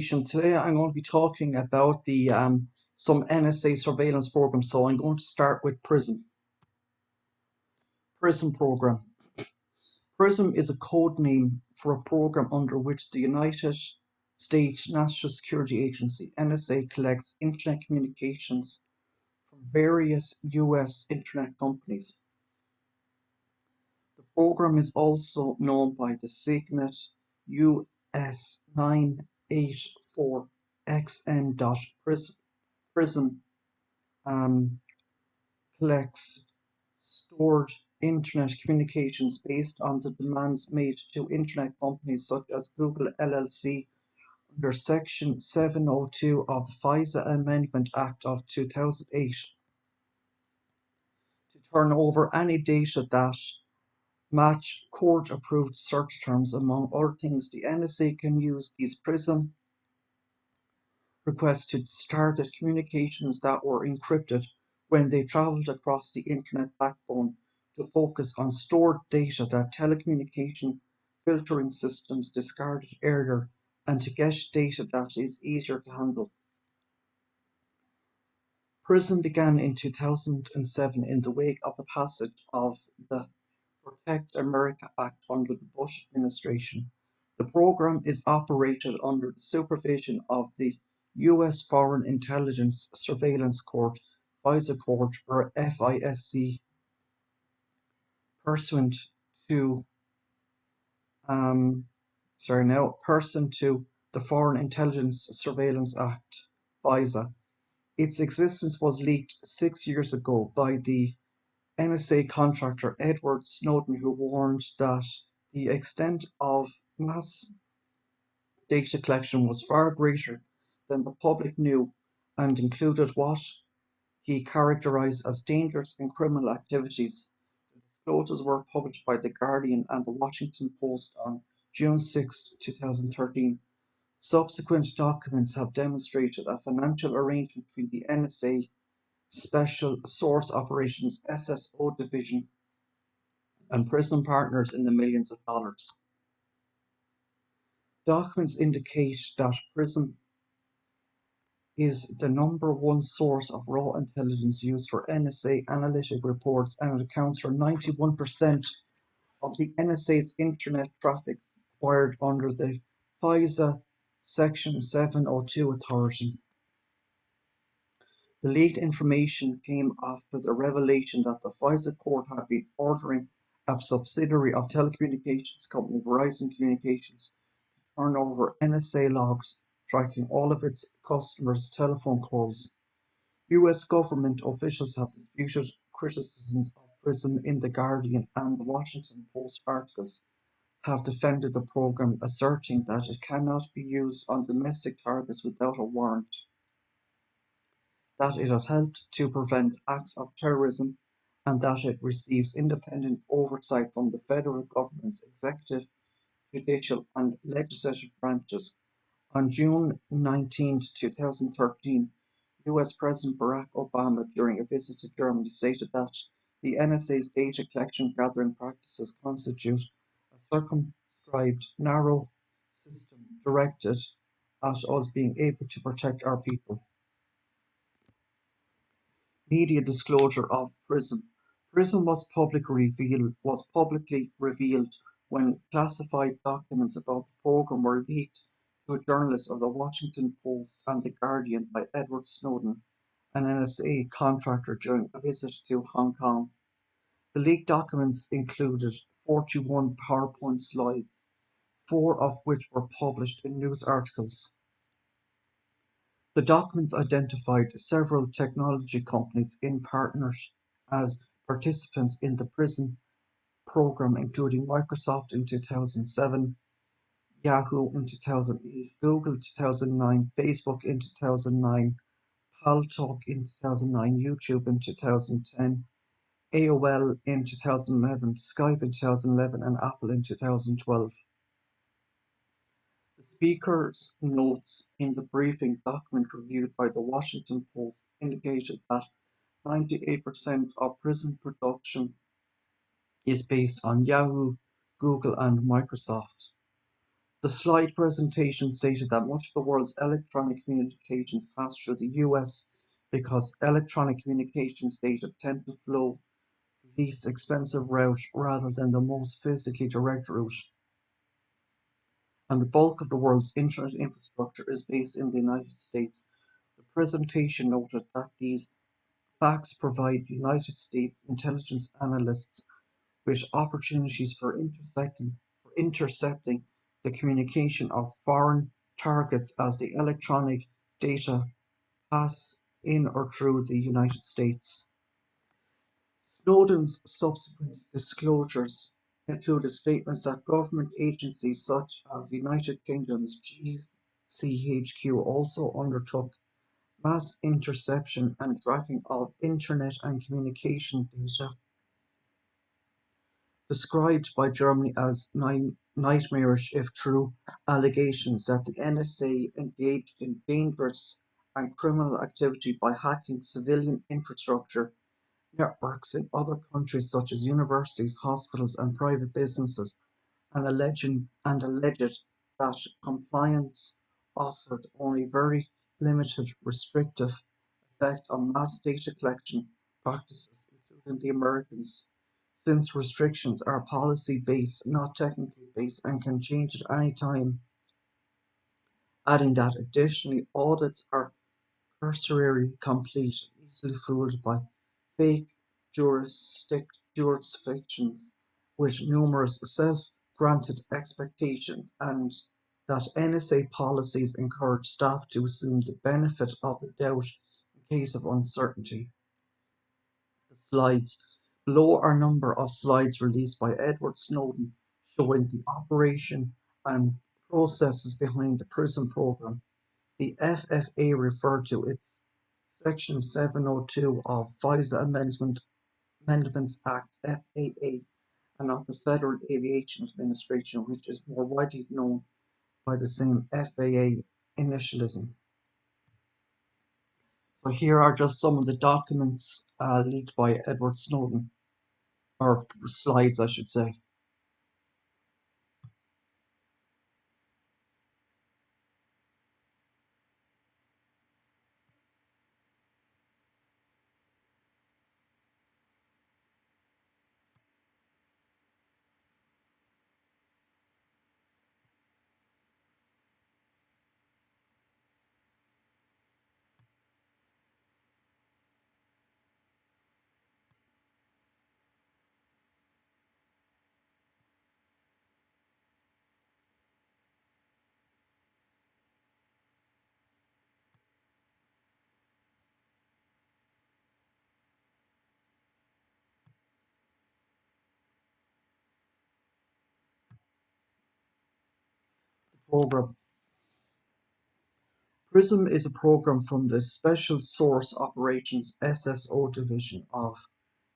Today I'm going to be talking about the some NSA surveillance programs. So I'm going to start with PRISM. PRISM program. PRISM is a code name for a program under which the United States National Security Agency (NSA) collects internet communications from various US internet companies. The program is also known by the signet US 984XN.PRISM. PRISM collects stored internet communications based on the demands made to internet companies such as Google LLC under Section 702 of the Fisa Amendment Act of 2008 to turn over any data that match court-approved search terms. Among other things, the NSA can use these PRISM requests to target communications that were encrypted when they traveled across the internet backbone to focus on stored data that telecommunication filtering systems discarded earlier and to get data that is easier to handle. PRISM began in 2007 in the wake of the passage of the Protect America Act under the Bush administration. The program is operated under the supervision of the U.S. Foreign Intelligence Surveillance Court, FISA Court, or FISC, pursuant to pursuant to the Foreign Intelligence Surveillance Act, FISA. Its existence was leaked 6 years ago by the NSA contractor Edward Snowden, who warned that the extent of mass data collection was far greater than the public knew and included what he characterized as dangerous and criminal activities. The disclosures were published by The Guardian and The Washington Post on June 6, 2013. Subsequent documents have demonstrated a financial arrangement between the NSA Special Source Operations (SSO) division and PRISM partners in the millions of dollars. Documents indicate that PRISM is the number one source of raw intelligence used for NSA analytic reports, and it accounts for 91% of the NSA's internet traffic acquired under the FISA Section 702 authority. The leaked information came after the revelation that the FISA court had been ordering a subsidiary of telecommunications company Verizon Communications to turn over NSA logs tracking all of its customers' telephone calls. US government officials have disputed criticisms of PRISM in The Guardian and The Washington Post articles have defended the program, asserting that it cannot be used on domestic targets without a warrant, that it has helped to prevent acts of terrorism, and that it receives independent oversight from the federal government's executive, judicial, and legislative branches. On June 19, 2013, US President Barack Obama, during a visit to Germany, stated that the NSA's data collection gathering practices constitute a circumscribed, narrow system directed at us being able to protect our people. Media disclosure of PRISM. PRISM was publicly revealed when classified documents about the program were leaked to a journalist of The Washington Post and The Guardian by Edward Snowden, an NSA contractor, during a visit to Hong Kong. The leaked documents included 41 PowerPoint slides, 4 of which were published in news articles. The documents identified several technology companies in partners as participants in the PRISM program, including Microsoft in 2007, Yahoo in 2008, Google 2009, Facebook in 2009, Paltalk in 2009, YouTube in 2010, AOL in 2011, Skype in 2011, and Apple in 2012. The speaker's notes in the briefing document reviewed by The Washington Post indicated that 98% of PRISM production is based on Yahoo, Google, and Microsoft. The slide presentation stated that much of the world's electronic communications pass through the US because electronic communications data tend to flow the least expensive route rather than the most physically direct route, and the bulk of the world's internet infrastructure is based in the United States. The presentation noted that these facts provide United States intelligence analysts with opportunities for intercepting the communication of foreign targets as the electronic data pass in or through the United States. Snowden's subsequent disclosures included statements that government agencies such as the United Kingdom's GCHQ also undertook mass interception and tracking of internet and communication data, described by Germany as nightmarish if true, allegations that the NSA engaged in dangerous and criminal activity by hacking civilian infrastructure networks in other countries such as universities, hospitals, and private businesses, and alleged that compliance offered only very limited restrictive effect on mass data collection practices, including the Americans, since restrictions are policy based, not technically based, and can change at any time, adding that additionally audits are cursorily complete, easily fooled by fake jurisdictions with numerous self-granted expectations, and that NSA policies encourage staff to assume the benefit of the doubt in case of uncertainty. The slides below are a number of slides released by Edward Snowden showing the operation and processes behind the PRISM program. The FFA referred to its Section 702 of Fisa Amendments Act (FAA) and not the Federal Aviation Administration, which is more widely known by the same FAA initialism. So here are just some of the documents leaked by Edward Snowden, or slides, I should say. The program PRISM is a program from the Special Source Operations (SSO) division of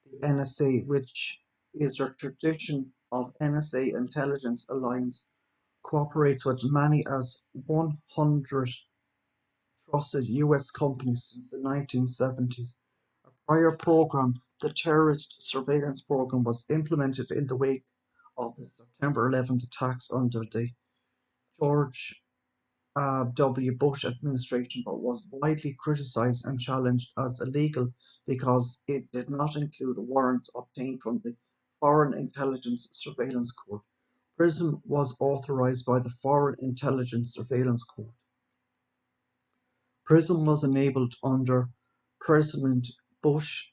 the NSA, which is a tradition of NSA intelligence alliance, cooperates with many as 100 trusted US companies since the 1970s. A prior program, the Terrorist Surveillance Program, was implemented in the wake of the September 11th attacks under the George W. Bush administration, but was widely criticized and challenged as illegal because it did not include warrants obtained from the Foreign Intelligence Surveillance Court. PRISM was authorized by the Foreign Intelligence Surveillance Court. PRISM was enabled under President Bush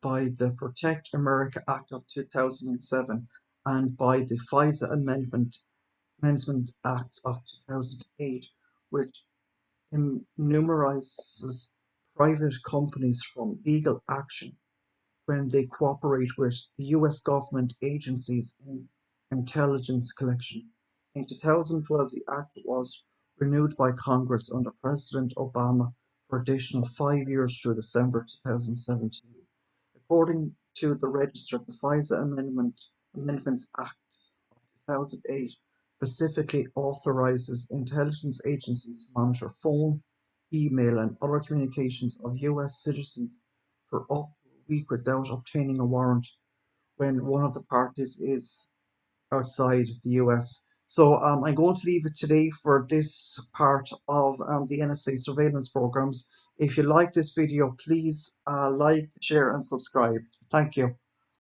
by the Protect America Act of 2007 and by the Fisa Amendment Acts of 2008, which enumerates private companies from legal action when they cooperate with the US government agencies in intelligence collection. In 2012, the act was renewed by Congress under President Obama for additional 5 years through December 2017. According to the Register, the FISA Amendments Act of 2008 specifically authorizes intelligence agencies to monitor phone, email, and other communications of US citizens for up to a week without obtaining a warrant when one of the parties is outside the US. So I'm going to leave it today for this part of the NSA surveillance programs. If you like this video, please like, share and subscribe. Thank you.